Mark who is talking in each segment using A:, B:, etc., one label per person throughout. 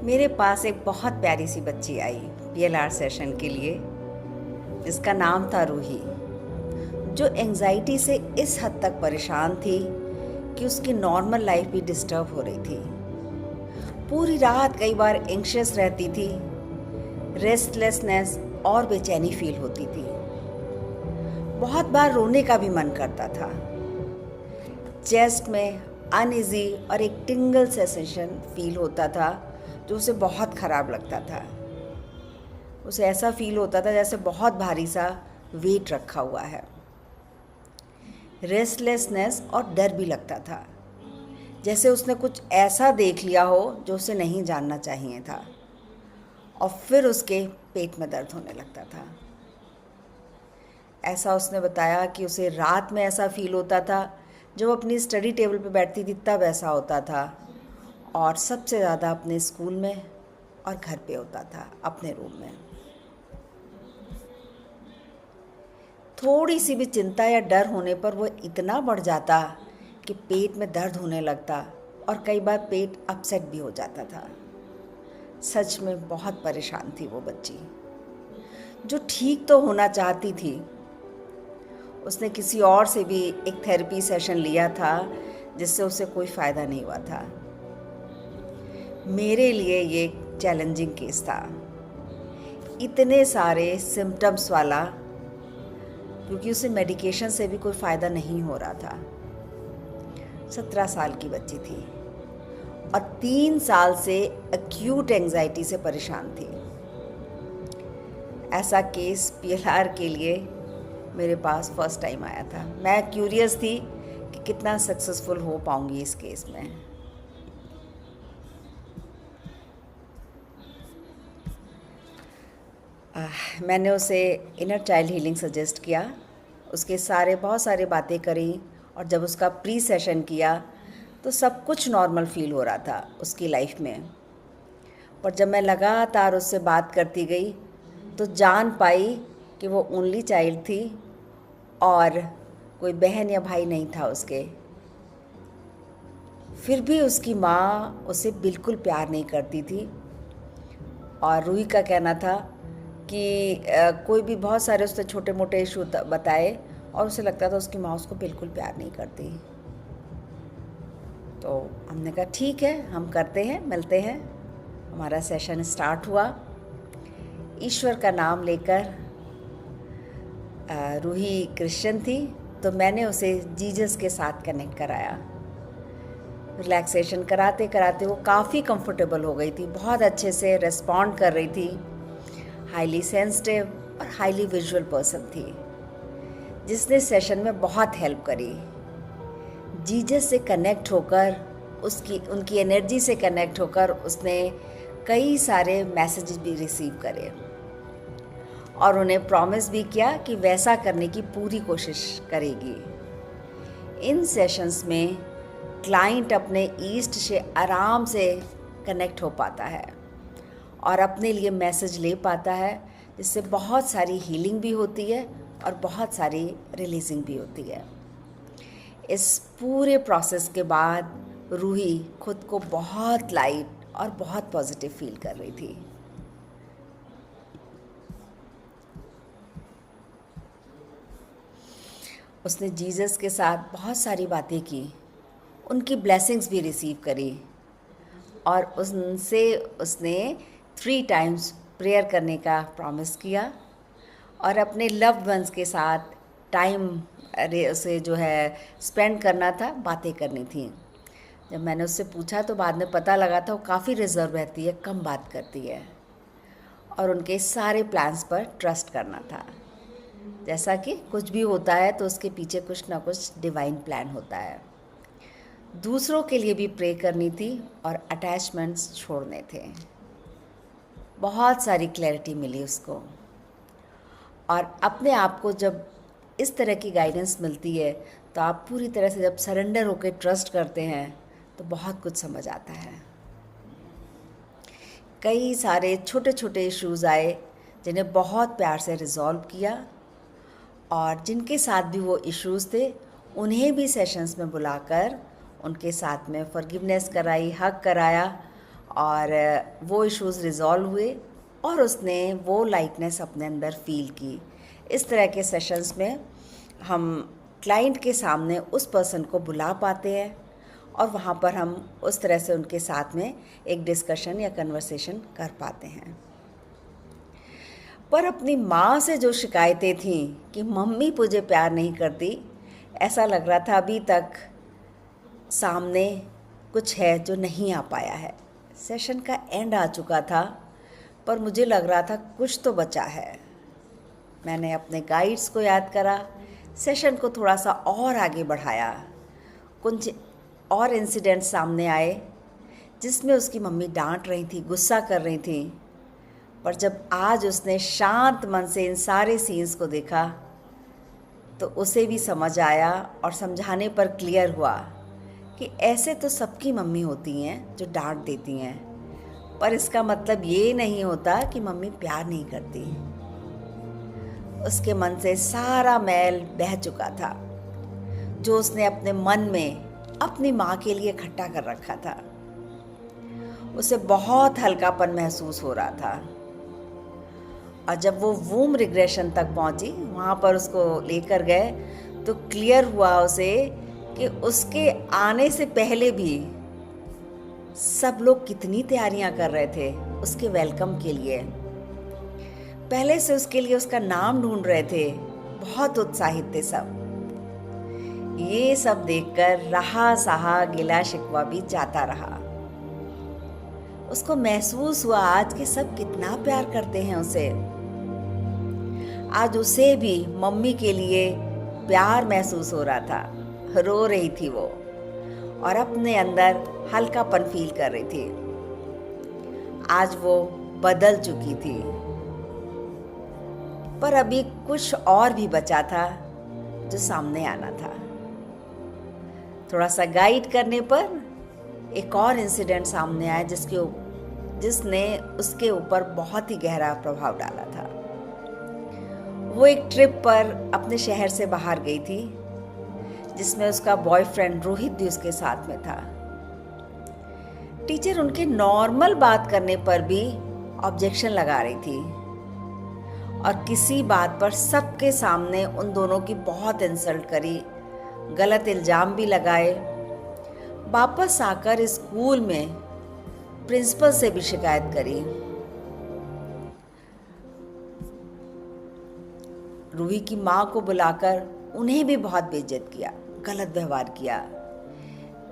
A: मेरे पास एक बहुत प्यारी सी बच्ची आई पीएलआर सेशन के लिए, जिसका नाम था रूही, जो एंजाइटी से इस हद तक परेशान थी कि उसकी नॉर्मल लाइफ भी डिस्टर्ब हो रही थी। पूरी रात कई बार एंग्शियस रहती थी, रेस्टलेसनेस और बेचैनी फील होती थी। बहुत बार रोने का भी मन करता था। चेस्ट में अनइजी और एक टिंगल सेंसेशन फील होता था जो उसे बहुत ख़राब लगता था। उसे ऐसा फील होता था जैसे बहुत भारी सा वेट रखा हुआ है। रेस्टलेसनेस और डर भी लगता था, जैसे उसने कुछ ऐसा देख लिया हो जो उसे नहीं जानना चाहिए था। और फिर उसके पेट में दर्द होने लगता था। ऐसा उसने बताया कि उसे रात में ऐसा फील होता था, जब अपनी स्टडी टेबल पर बैठती थी तब ऐसा होता था, और सबसे ज़्यादा अपने स्कूल में और घर पे होता था, अपने रूम में। थोड़ी सी भी चिंता या डर होने पर वो इतना बढ़ जाता कि पेट में दर्द होने लगता और कई बार पेट अपसेट भी हो जाता था। सच में बहुत परेशान थी वो बच्ची, जो ठीक तो होना चाहती थी। उसने किसी और से भी एक थेरेपी सेशन लिया था, जिससे उसे कोई फ़ायदा नहीं हुआ था। मेरे लिए ये चैलेंजिंग केस था, इतने सारे सिम्टम्स वाला, क्योंकि उसे मेडिकेशन से भी कोई फ़ायदा नहीं हो रहा था। 17 साल की बच्ची थी और 3 साल से एक्यूट एंजाइटी से परेशान थी। ऐसा केस पीएलआर के लिए मेरे पास फर्स्ट टाइम आया था। मैं क्यूरियस थी कि कितना सक्सेसफुल हो पाऊंगी इस केस में। मैंने उसे इनर चाइल्ड हीलिंग सजेस्ट किया। उसके बहुत सारे बातें करी, और जब उसका प्री सेशन किया तो सब कुछ नॉर्मल फील हो रहा था उसकी लाइफ में। पर जब मैं लगातार उससे बात करती गई तो जान पाई कि वो ओनली चाइल्ड थी और कोई बहन या भाई नहीं था उसके। फिर भी उसकी माँ उसे बिल्कुल प्यार नहीं करती थी, और रूही का कहना था कि कोई भी बहुत सारे उसने छोटे मोटे इशू बताए और उसे लगता था उसकी माँ उसको बिल्कुल प्यार नहीं करती। तो हमने कहा ठीक है, हम करते हैं, मिलते हैं। हमारा सेशन स्टार्ट हुआ। ईश्वर का नाम लेकर। रूही क्रिश्चियन थी, तो मैंने उसे जीसस के साथ कनेक्ट कराया। रिलैक्सेशन कराते कराते वो काफ़ी कंफर्टेबल हो गई थी, बहुत अच्छे से रिस्पॉन्ड कर रही थी। हाईली सेंसिटिव और हाईली विजुअल पर्सन थी, जिसने सेशन में बहुत हेल्प करी। जीसस से कनेक्ट होकर, उनकी एनर्जी से कनेक्ट होकर उसने कई सारे मैसेजेस भी रिसीव करे, और उन्हें प्रॉमिस भी किया कि वैसा करने की पूरी कोशिश करेगी। इन सेशंस में क्लाइंट अपने ईस्ट से आराम से कनेक्ट हो पाता है और अपने लिए मैसेज ले पाता है, जिससे बहुत सारी हीलिंग भी होती है और बहुत सारी रिलीजिंग भी होती है। इस पूरे प्रोसेस के बाद रूही खुद को बहुत लाइट और बहुत पॉजिटिव फील कर रही थी। उसने जीसस के साथ बहुत सारी बातें की, उनकी ब्लेसिंग्स भी रिसीव करी, और उनसे उसने 3 टाइम्स प्रेयर करने का प्रॉमिस किया, और अपने लव्ड वंस के साथ टाइम उसे जो है स्पेंड करना था, बातें करनी थी। जब मैंने उससे पूछा तो बाद में पता लगा था वो काफ़ी रिजर्व रहती है, कम बात करती है, और उनके सारे प्लान्स पर ट्रस्ट करना था। जैसा कि कुछ भी होता है तो उसके पीछे कुछ ना कुछ डिवाइन प्लान होता है। दूसरों के लिए भी प्रे करनी थी और अटैचमेंट्स छोड़ने थे। बहुत सारी क्लैरिटी मिली उसको, और अपने आप को जब इस तरह की गाइडेंस मिलती है तो आप पूरी तरह से जब सरेंडर होकर ट्रस्ट करते हैं तो बहुत कुछ समझ आता है। कई सारे छोटे छोटे इश्यूज़ आए जिन्हें बहुत प्यार से रिजॉल्व किया, और जिनके साथ भी वो इश्यूज़ थे उन्हें भी सेशंस में बुलाकर उनके साथ में फॉरगिवनेस कराई, हग कराया, और वो इश्यूज़ रिज़ॉल्व हुए और उसने वो लाइटनेस अपने अंदर फ़ील की। इस तरह के सेशंस में हम क्लाइंट के सामने उस पर्सन को बुला पाते हैं और वहाँ पर हम उस तरह से उनके साथ में एक डिस्कशन या कन्वर्सेशन कर पाते हैं। पर अपनी माँ से जो शिकायतें थीं कि मम्मी मुझे प्यार नहीं करती, ऐसा लग रहा था अभी तक सामने कुछ है जो नहीं आ पाया है। सेशन का एंड आ चुका था, पर मुझे लग रहा था कुछ तो बचा है। मैंने अपने गाइड्स को याद करा, सेशन को थोड़ा सा और आगे बढ़ाया। कुछ और इंसिडेंट्स सामने आए जिसमें उसकी मम्मी डांट रही थी, गुस्सा कर रही थी, पर जब आज उसने शांत मन से इन सारे सीन्स को देखा तो उसे भी समझ आया और समझाने पर क्लियर हुआ कि ऐसे तो सबकी मम्मी होती हैं जो डांट देती हैं, पर इसका मतलब ये नहीं होता कि मम्मी प्यार नहीं करती। उसके मन से सारा मैल बह चुका था जो उसने अपने मन में अपनी माँ के लिए इकट्ठा कर रखा था। उसे बहुत हल्कापन महसूस हो रहा था और जब वो वूम रिग्रेशन तक पहुंची, वहाँ पर उसको लेकर गए तो क्लियर हुआ उसे कि उसके आने से पहले भी सब लोग कितनी तैयारियां कर रहे थे उसके वेलकम के लिए। पहले से उसके लिए उसका नाम ढूंढ रहे थे, बहुत उत्साहित थे सब। ये सब देखकर रहा सहा गिला शिकवा भी जाता रहा। उसको महसूस हुआ आज कि सब कितना प्यार करते हैं उसे। आज उसे भी मम्मी के लिए प्यार महसूस हो रहा था। रो रही थी वो और अपने अंदर हल्कापन फील कर रही थी। आज वो बदल चुकी थी, पर अभी कुछ और भी बचा था जो सामने आना था। थोड़ा सा गाइड करने पर एक और इंसिडेंट सामने आया जिसने उसके ऊपर बहुत ही गहरा प्रभाव डाला था। वो एक ट्रिप पर अपने शहर से बाहर गई थी जिसमें उसका बॉयफ्रेंड रोहित भी उसके साथ में था। टीचर उनके नॉर्मल बात करने पर भी ऑब्जेक्शन लगा रही थी और किसी बात पर सबके सामने उन दोनों की बहुत इंसल्ट करी, गलत इल्जाम भी लगाए। वापस आकर स्कूल में प्रिंसिपल से भी शिकायत करी। रूही की माँ को बुलाकर उन्हें भी बहुत बेइज्जत किया, गलत व्यवहार किया।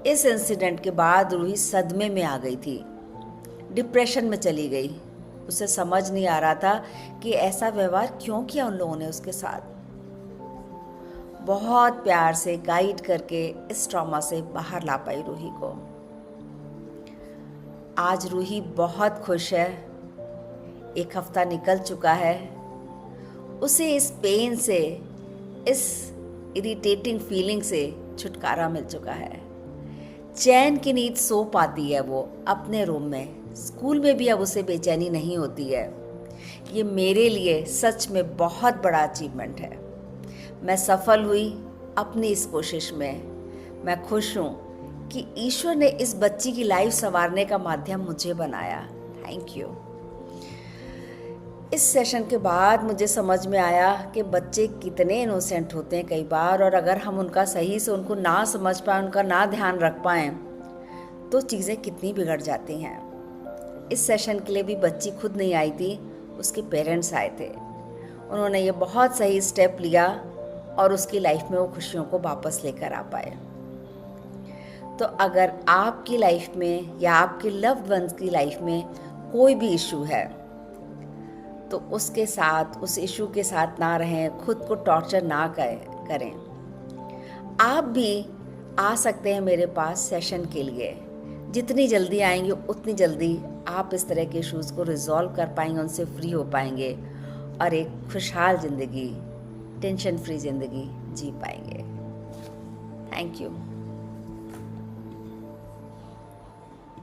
A: इस इंसिडेंट के बाद रूही सदमे में आ गई थी, डिप्रेशन में चली गई। उसे समझ नहीं आ रहा था कि ऐसा व्यवहार क्यों किया उन लोगों ने उसके साथ। बहुत प्यार से गाइड करके इस ट्रॉमा से बाहर ला पाई रूही को। आज रूही बहुत खुश है। एक हफ्ता निकल चुका है। उसे इस पेन से, इस इरिटेटिंग फीलिंग से छुटकारा मिल चुका है। चैन की नींद सो पाती है वो अपने रूम में। स्कूल में भी अब उसे बेचैनी नहीं होती है। ये मेरे लिए सच में बहुत बड़ा अचीवमेंट है। मैं सफल हुई अपनी इस कोशिश में। मैं खुश हूँ कि ईश्वर ने इस बच्ची की लाइफ संवारने का माध्यम मुझे बनाया। Thank you. इस सेशन के बाद मुझे समझ में आया कि बच्चे कितने इनोसेंट होते हैं कई बार, और अगर हम उनका सही से उनको ना समझ पाएँ, उनका ना ध्यान रख पाएँ, तो चीज़ें कितनी बिगड़ जाती हैं। इस सेशन के लिए भी बच्ची खुद नहीं आई थी, उसके पेरेंट्स आए थे। उन्होंने ये बहुत सही स्टेप लिया और उसकी लाइफ में वो खुशियों को वापस लेकर आ पाए। तो अगर आपकी लाइफ में या आपके लव्ड वंस की लाइफ में कोई भी इशू है, तो उसके साथ, उस इशू के साथ ना रहें, खुद को टॉर्चर ना करें। आप भी आ सकते हैं मेरे पास सेशन के लिए। जितनी जल्दी आएंगे उतनी जल्दी आप इस तरह के इश्यूज़ को रिजॉल्व कर पाएंगे, उनसे फ्री हो पाएंगे और एक खुशहाल ज़िंदगी, टेंशन फ्री ज़िंदगी जी पाएंगे। Thank you.